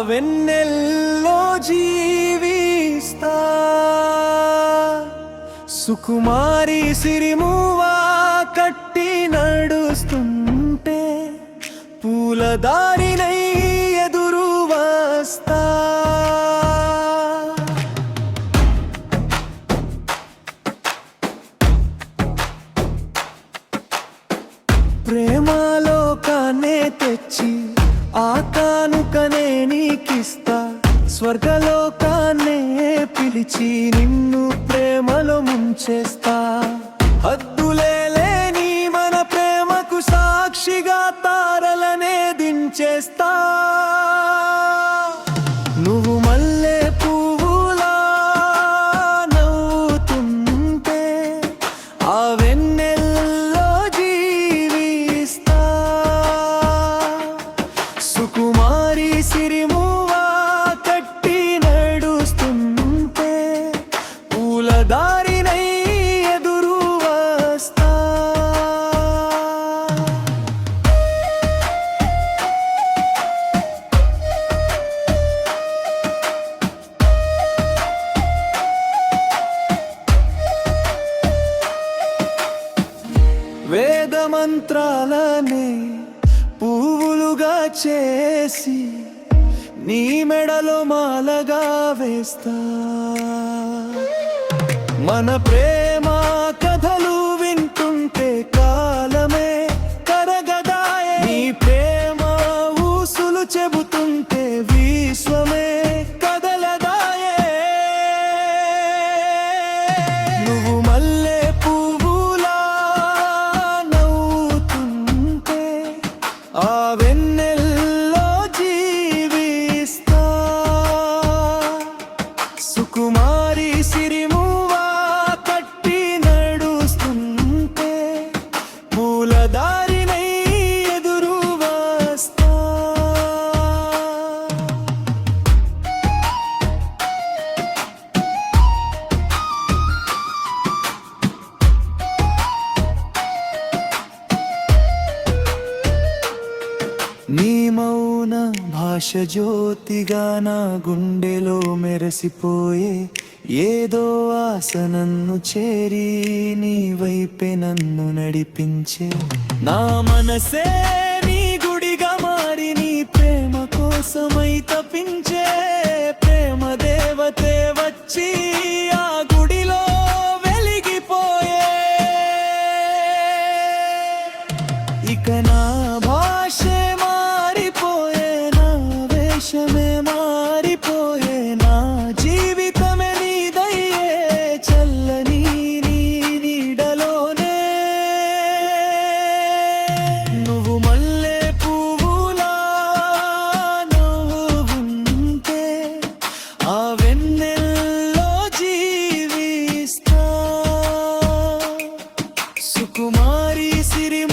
వెన్నెల్లో జీవిస్తా సుకుమారి సిరిమువా కట్టి నడుస్తుంటే పూలదారినై ఎదురు వస్తా ప్రేమలోకాన్నే తెచ్చి ఆ కానుకనే నీకిస్తా స్వర్గలోకాన్నే పిలిచి నిన్ను ప్రేమలో ముంచేస్తా హద్దులే లేని మన ప్రేమకు సాక్షిగా తారలనే దించేస్తా నువ్వు మల్లె పువ్వులా నవ్వుతుంటే ఆ వెన్నెల్లో జీవిస్తా సుకుమారి సిరిమువా కట్టి నడుస్తుంటే పూలదారినై ఎదురు వస్తా వేద మంత్రాలనే పువ్వులుగా చేసి నీ మెడలో మాలగా వేస్తా మన ప్రేమ కథలు వింటుంటే కాలమే కరగదాయే నీ ప్రేమ ఊసులు చెబుతుంటే విశ్వమే కదలదాయే నువ్వు మల్లె పువ్వులా నవ్వుతుంటే ఆ వెన్నెల్లో జీవిస్తా సుకుమారి సిరిమువా కట్టి నడుస్తుంటే పూలదారినై ఎదురు వస్తా నీ మౌన భాష జ్యోతిగా నా గుండెలో మెరసిపోయే ఏదో ఆశ నన్ను చేరి నీ వైపే నన్ను నడిపించే నా మనసే నీ గుడిగా మారి నీ ప్రేమ కోసమై తపించే ప్రేమ దేవతే వచ్చి ఆ గుడిలో వెలిగిపోయే ఇక నా భాషే మారిపోయే నా వేషమే మారిపోయే నా జీవితమే నీదయ్యే చల్లని నీ నీడలోనే నువ్వు మల్లె పువ్వులా నవ్వుంటే ఆ వెన్నెల్లో జీవిస్తా సుకుమారి సిరి